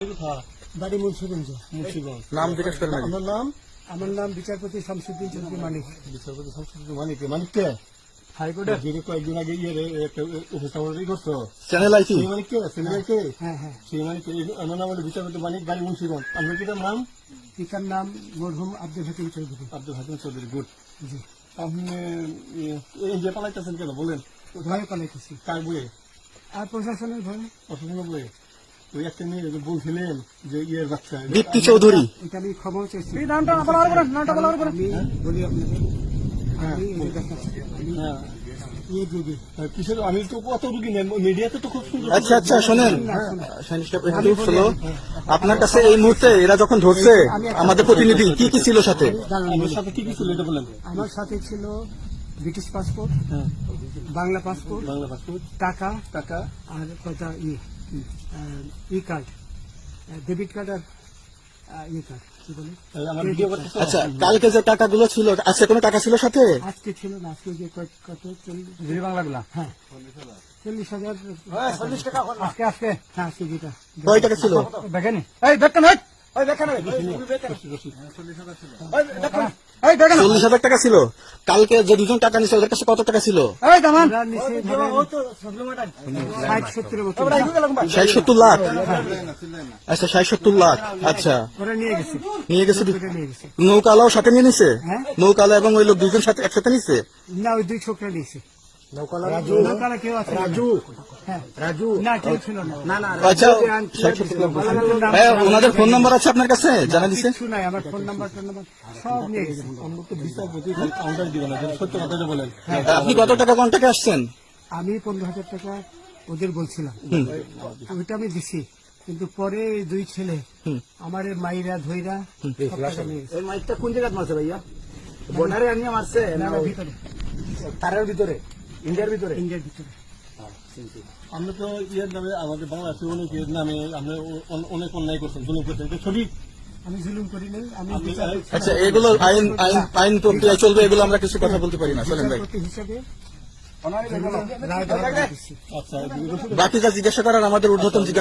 বাড়ি মুন্সিগঞ্জ। নাম জিজ্ঞেস করেন আগে। আমার নাম বিচারপতি শামসুদ্দিন চৌধুরী মানিক। বিচারপতি শামসুদ্দিন মানিককে হাইকোর্টে যিনি কয়েকদিন আগে একটা উপস্থাপন করছো চ্যানেল আইসি মানিককে হ্যাঁ হ্যাঁ, সেই মানিককে আমার নাম হলো বিচারপতি মানিক, বাড়ি মুন্সিগঞ্জ। আপনার পিতার নাম? পিতার নাম মরহুম আব্দুল হাকিম চৌধুরী। আব্দুল হাকিম চৌধুরী। গুড। জি। আপনি এই যে পালাইতেছেন কেন বলেন? ভয়ে পালাইতেছি। কার বইয়ে? আর প্রশাসনের ভয়ে। প্রশাসনের বইয়ে? ওই একটা মেয়ে বলছিলেন যে ইয়ের বাচ্চা দীপ্তি চৌধুরী। এটা আমি ক্ষমা চাইছি। আমি বলি আপনাকে, হ্যাঁ আমি এই যে দেখাচ্ছি, আমি হ্যাঁ ইয়ে দিদি। কিসের? আমি তো কত রুগী নেই, মিডিয়াতে তো খুব সুন্দর। আচ্ছা আচ্ছা শোনেন, আপনার কাছে এই মুহূর্তে এরা যখন ধরছে আমাদের প্রতিনিধি কি কি ছিল সাথে? আমার সাথে কি কি ছিল এটা বলেন। আমার সাথে ছিল British passport, Bangla passport, Bangla passport, টাকা টাকা আর কটা ই কার্ড, ডেবিট কার্ড আর ই কার্ড, কি বলে? আমার ভিডিও করতেছে। আচ্ছা, কালকে যে টাকাগুলো ছিল, আজকে কোনো টাকা ছিল সাথে? আজকে ছিল না, আজকে যে কত 40 বাংলা গুলা। হ্যাঁ 40,000 টাকা আজকে আজকে হ্যাঁ আজকে যেটা কয় টাকা ছিল? দেখেনি? 40,000 টাকা ছিল। কালকে যে দুজন টাকা নিচ্ছে ওদের কাছে কত টাকা ছিল? 60-70 লাখ। আচ্ছা 60-70 লাখ। আচ্ছা ওরা নিয়ে গেছে, নিয়ে গেছে। নিয়ে গেছে। নৌকালাও সাথে নিয়ে নিছে? হ্যাঁ। নৌকালা এবং ওই লোক দুজন সাথে একসাথে নিছে? না, ওই দুই ছোকরা নিয়েছে। নৌকালা কেউ আছে? হ্যাঁ না, কেউ ছিল না। আচ্ছা 60-70 লাখ। হ্যাঁ, ওনাদের ফোন নাম্বার আছে আপনার কাছে? জানা দিছে? কিছু নাই, আমার ফোন নাম্বার সব নিয়ে গেছে। আমরা তো বিচারপতি কাউন্টার দিব না, সত্য কথাটা বলেন। আপনি কত টাকা কন্টাকে আসছেন? আমি 15,000 টাকা ওদের বলছিলাম, ওইটা আমি দিছি, কিন্তু পরে এই দুই ছেলে আমার মাইরা ধইরা সব টাকা নিয়ে গেছে। এই মাইকটা কোন জায়গায় মারছে ভাইয়া? বর্ডারে আনিয়ে মারছে না ভিতরে, তারের ভিতরে, ইন্ডিয়ার ভিতরে? ইন্ডিয়ার ভিতরে। আমরা তো ইয়ের নামে, আমাদের বাংলাদেশের অনেকের নামে আমরা অনেক অন্যায় করছেন, জুলুম করছেন, এটা সঠিক? আমি জুলুম করি নাই, আমি আচ্ছা, এগুলো আইন আইন আইন প্রক্রিয়া চলবে, এগুলো আমরা কিছু কথা বলতে পারি না। চলেন ভাই, বিচারপতি হিসেবে রায় দেওয়া দিচ্ছি। আচ্ছা বাকি যা জিজ্ঞাসা করার আমাদের ঊর্ধ্বতন জিজ্ঞাসা